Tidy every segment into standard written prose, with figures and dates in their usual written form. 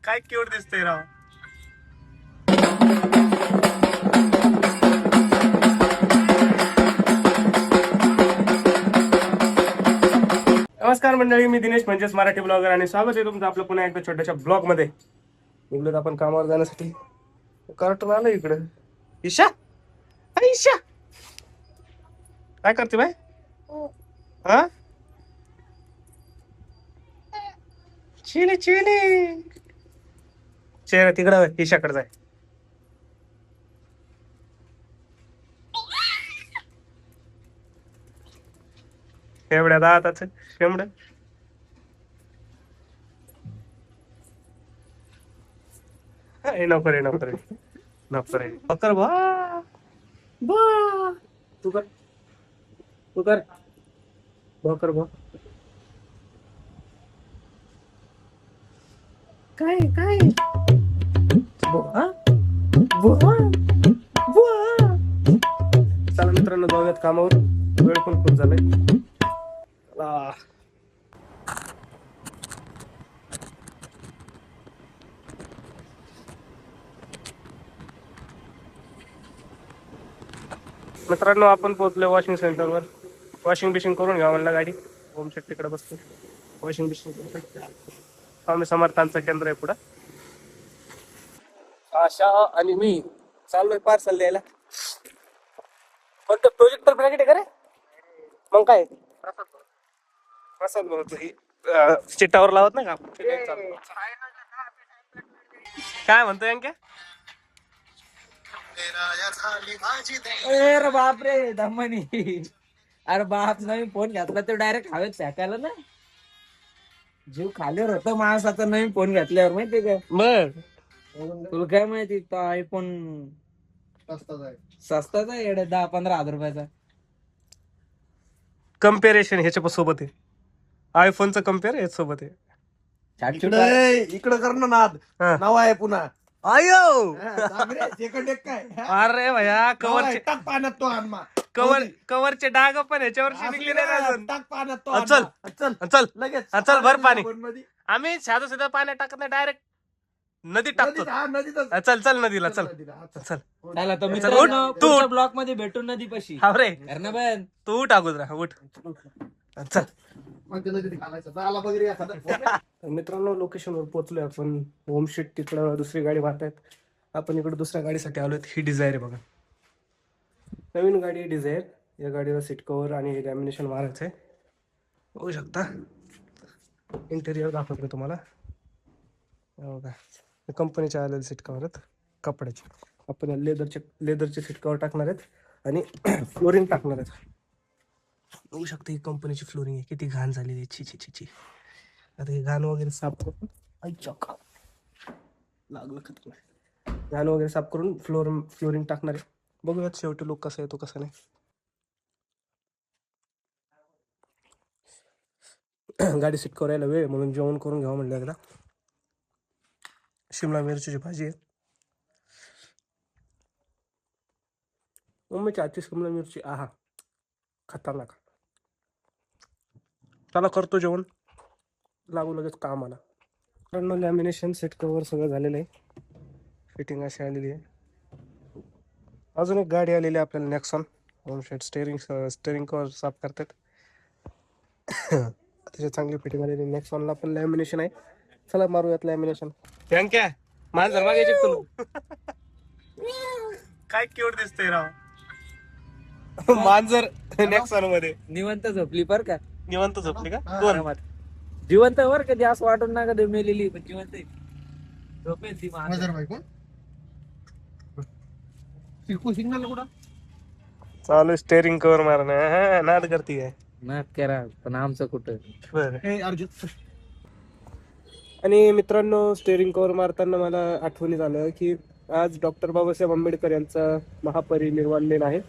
काय क्यूट दिसतंय राव. नमस्कार मंडळी, मी दिनेश म्हणजेच मराठी ब्लॉगर आणि स्वागत आहे तुमचं आपलं पुन्हा एकदा छोट्याशा ब्लॉग मध्ये. निघलोत आपण कामावर जाण्यासाठी. कार्टून आलं इकडं. ईशा, अरे ईशा काय करते बाय? हा चिली चिली चेहरा तिकडं ईशाकडे जाय. एवढ्या दाताच शेमड. नको रे नको रे नको रे. कर बा बा तू कर तू कर कर बा. काय काय बुवा बुवा बुवा. चला मित्रांनो, जाऊयात कामावर. वेळ पण खूप झालाय. चला. मित्रांनो, आपण पोहोचलो वॉशिंग सेंटरवर. वॉशिंग बिशिंग करून घ्या म्हणलं गाडी. होम शेट तिकडे बसतो. वॉशिंग बिशिंग स्वामी समर्थांचं केंद्र आहे पुढं. आशा आणि मी चाललोय पार्सल द्यायला. फक्त प्रोजेक्टर ब्रॅकेट आहे का रे? मग काय प्रसाद बनवतो. चिट्टावर लावत नाही का? काय म्हणतोय अंक्या? अरे बाप रे दमनी. अरे बाप, नवीन फोन घेतला तर डायरेक्ट हवेत फेकायला ना. जीव खालीवर होता माणसाचा नवीन फोन घेतल्यावर, माहितीये का? बर तुला काय माहिती, तो आयफोन स्वस्ताच आहे येडे, 10-15 हजार रुपयाचा. कम्पेरेशन ह्याच्या सोबत आहे. आयफोनचं कम्पेअर ह्याच्या सोबत आहे. इकडं कर ना नाद. हा. नाव आहे पुन्हा. आयो काय अरे भया, कवरचे टाक पाण्यात तो आनमा. कवरचे डाग पण ह्याच्यावरची निघले नाही अजून. टाक पाण्यात तो चल चल चल लगेच चल भर पाणी. मध्ये. आम्ही साधं साधं पाण्यात टाकत नाही, डायरेक्ट नदीत टाकतो. नदीतच. चल चल नदीला चल चल. चला तर उठ, मित्रांनो, तू पुढच्या उठ. ब्लॉक मध्ये भेटून नदीपाशी. हा रे, पण तू उठ अगोदर. उठ चल. मग ते नदीत घालायचं. झाला वगैरे एखादा. मित्रांनो, लोकेशनवर पोहोचलोय आपण. होम शीट तिकडं दुसरी गाडी वाहतायत. आपण इकडे दुसऱ्या गाडीसाठी आलोय. ही डिझायर आहे बघा, नवीन गाडी आहे डिझायर. या गाडीला सीट कव्हर आणि लॅमिनेशन मारायचं आहे. बघू शकता. इंटेरियर दाखवतो तुम्हाला. बघा, कंपनीचे आलेले सीट कव्हर आहेत कपड्याचे. आपण लेदरचे सीट कव्हर टाकणार आहेत आणि फ्लोरिंग टाकणार आहेत. बघू शकता, ही कंपनीची फ्लोरिंग आहे. किती घाण झालेली आहे. छी छी छी छी. आता हे घाण वगैरे साफ करून लागलं खतम. घाण वगैरे साफ करून फ्लोरिंग टाकणार आहे. बघूयात शेवटी लोक कसा येतो कसा नाही. गाडी सीट करायला वेळ म्हणून जेवण करून घ्यावं म्हणलं एकदा. शिमला मिरचीची भाजी आहे. मम्मीची आजची शिमला मिरची आहा खतरनाक. चला करतो जेवण, लागू लगेच कामाला. कारण लॅमिनेशन सेट कव्हर सगळं झालेलं आहे. फिटिंग अशी आलेली आहे. अजून एक गाडी आलेली आहे आपल्याला, नेक्सॉन. होम शेट स्टेअरिंग कव्हर साफ करतात. त्याची चांगली फिटिंग आलेली. नेक्सॉनला पण लॅमिनेशन आहे. चला मारूयात लॅमिनेशन. काय मांजर मागायचे तुला. काय क्यूट दिसतंय राव. मांजर नेक्सॉन मध्ये निवंत झोपली बर का. निवांत झोपली का? दोन जिवंत वर कधी असं वाटून ना कधी मेलेली, पण जिवंत आहे. झोपेल ती माणसं. मजार बाई कोण? शिकू सिग्नल कुठं? चालू स्टेअरिंग कव्हर मारणं. नाद करती काय? नात करा, पण आमचं कुठं. बरं. हे अर्जुन. आणि मित्रांनो, स्टेअरिंग कव्हर मारताना मला आठवणी झालं की आज डॉक्टर बाबासाहेब आंबेडकर यांचा महापरिनिर्वाण दिन आहे.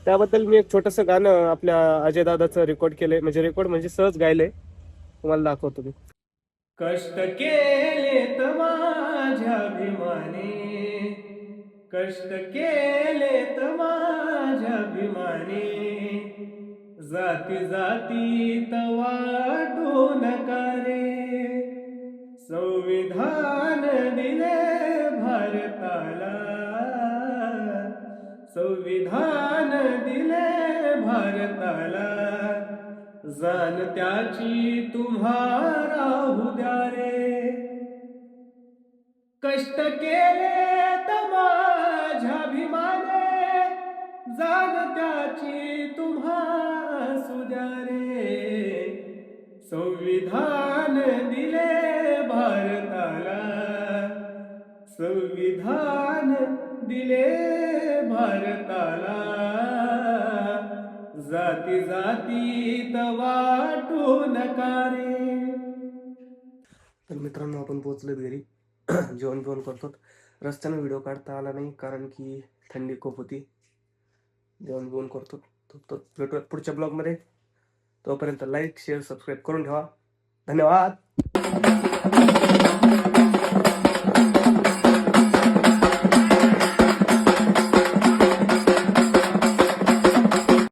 त्याबद्दल मी एक छोटंसं गाणं आपल्या अजय दादाचं रेकॉर्ड केलंय. म्हणजे सहज गायलंय. तुम्हाला दाखवतो मी. कष्ट केले तर माझ्या अभिमाने, कष्ट केले तर माझ्या अभिमाने, जाती जाती वाटू नका रे, संविधान दिले भारताला, संविधान दिले भारताला, जाण त्याची तुम्हा राहू द्या रे. कष्ट केले तर माझ्या भीमाने, जाण त्याची तुम्हा सुद्या रे. संविधान दिले भारताला, संविधान दिले भारताला, जाती जातीत वाटू नका रे. तर मित्रांनो आपण पोहोचलो घरी. जेवण बिवण करतो. रस्त्यानं व्हिडिओ काढता आला नाही कारण की थंडी खूप होती. जेवण बिवण करतो. तर भेटूयात पुढच्या ब्लॉगमध्ये. तोपर्यंत लाईक शेअर सबस्क्राईब करून ठेवा. धन्यवाद.